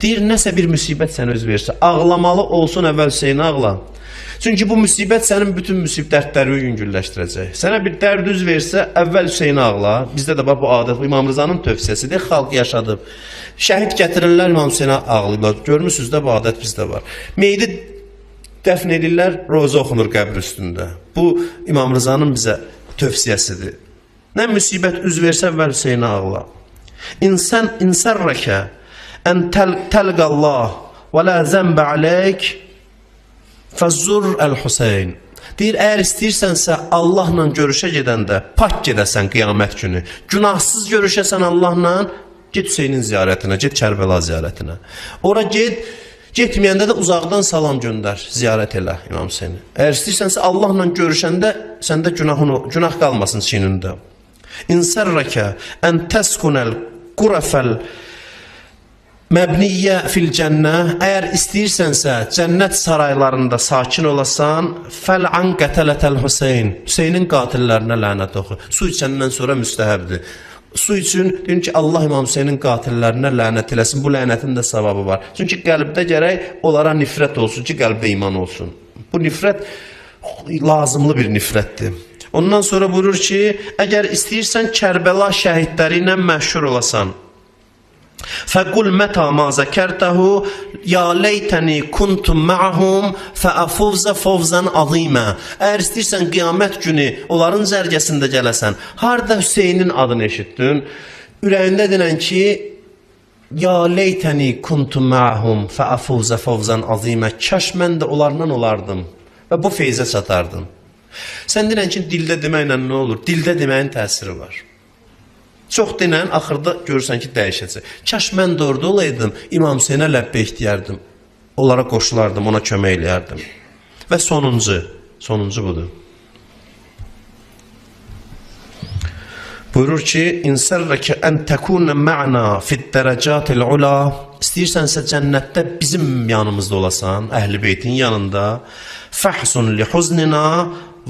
Deyir, nəsə bir müsibət sənə öz versə, ağlamalı olsun, əvvəl Hüseyni ağla. Çünki bu müsibət sənin bütün dərdləri yüngülləşdirəcək. Sənə bir dərd üz versə, əvvəl Hüseyni ağla. Bizdə də bu adət, İmam Rızanın tövsiyəsidir, xalq yaşadıb. Şəhid gətirirlər, İmam Hüseyni ağlayırlar. Görmüsünüz də, bu adət bizdə var. Meyidi dəfn edirlər, roza oxunur qəbr üstündə. Bu, İmam Rızanın bizə tövsiyəsidir. Nə müsibət üz versə, əvvəl Hüseyni ağla. İnsərrəkə ən təlqəllah və lə zəmbə aleyk fəzzur əl-Hüseyn. Deyir, əgər istəyirsənsə Allahla görüşə gedəndə pak gedəsən qiyamət günü, günahsız görüşəsən Allahla, get Hüseynin ziyarətinə, get Kərbəla ziyarətinə. Ora getməyəndə də uzaqdan salam göndər, ziyarət elə İmam Hüseyni. Əgər istəyirsənsə Allahla görüşəndə səndə günah qalmasın çiynində. İnsərrəkə ən təskunəl qurəfəl məbniyyə fil cənnə. Əgər istəyirsənsə cənnət saraylarında sakin olasan, fəl'an qətələtəl Hüseyn. Hüseynin qatillərinə lənət oxu. Su içəndən sonra müstəhəbdir. Su üçün deyim ki, Allah İmam Hüseynin qatillərinə lənət eləsin. Bu lənətin də savabı var. Çünki qəlbdə gərək onlara nifrət olsun ki, qəlbdə iman olsun. Bu nifrət lazımlı bir nifrətdir. Ondan sonra buyurur ki, əgər istəyirsən Kərbəla şəhidləri ilə məşhur olasan, فَقُلْ مَتَى مَا ذَكَرْتَهُ يَا لَيْتَنِي كُنْتُمْ مَعَهُمْ فَأَفُوزَ فَوْزًا عَظِيمًا. Əgər istəyirsən qiyamət günü onların zərgəsində gələsən, harda Hüseynin adını eşitdin, ürəyində denən ki, يَا لَيْتَنِي كُنْتُمْ مَعَهُمْ فَأَفُوزَ فَوْزًا عَظِيمًا. Kaş mən də onlardan olardım və bu feyzə çatardım. Sən denən ki, dildə deməklə nə olur? Dildə deməyin təsiri var. Çox denən, axırda görürsən ki, dəyişəcək. Kaş mən də orada olaydım, İmam Hüseynə ləbbeyk deyərdim. Onlara qoşulardım, ona kömək eləyərdim. Və sonuncu budur. Buyurur ki, İnsərrəkə ən təkunə mə'na fiddərəcatil ula. İstəyirsənsə cənnətdə bizim yanımızda olasan, Əhl-i Beytin yanında. Fəhsun li huznina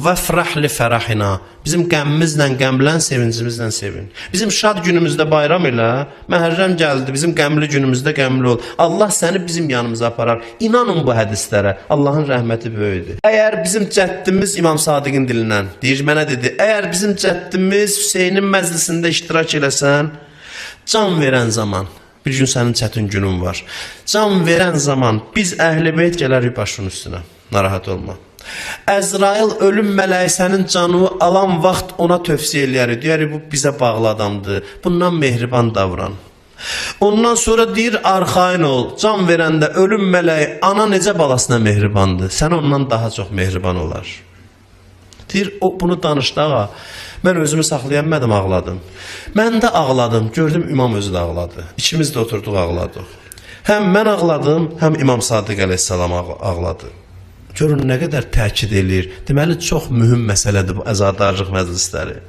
və fərəh li fərəhina. Bizim qəmmimizlə qəmlən, sevincimizlə sevin. Bizim şad günümüzdə bayram elə, Məhərrəm gəldi, bizim qəmli günümüzdə qəmli ol. Allah səni bizim yanımıza aparar. İnanın bu hədislərə, Allahın rəhməti böyüdür. Əgər bizim cəddimiz İmam Sadiqin dilindən, deyir, mənə dedi, əgər bizim cəddimiz Hüseynin məclisində iştirak eləsən, can verən zaman, bir gün sənin çətin günün var, can verən zaman biz Əhl-i Beyt gələrik başının üstünə, narahat olma. Əzrail ölüm mələkəsinin canını alan vaxt ona tövsiyə eləyər. Deyər, bu bizə bağlı adamdır. Bundan mehriban davran. Ondan sonra deyir, arxain ol. Can verəndə ölüm mələyi ana necə balasına mehribandır, sən ondan daha çox mehriban olar. Deyir, bunu danışdı ağa. Mən özümü saxlayamədim, ağladım. Mən də ağladım, gördüm İmam özü də ağladı. İkimiz də oturduq, ağladıq. Həm mən ağladım, həm İmam Sadiq əleyhissalam ağladı. Görün nə qədər təkid eləyir. Deməli, çox mühüm məsələdir bu əzadarlıq məclisləri.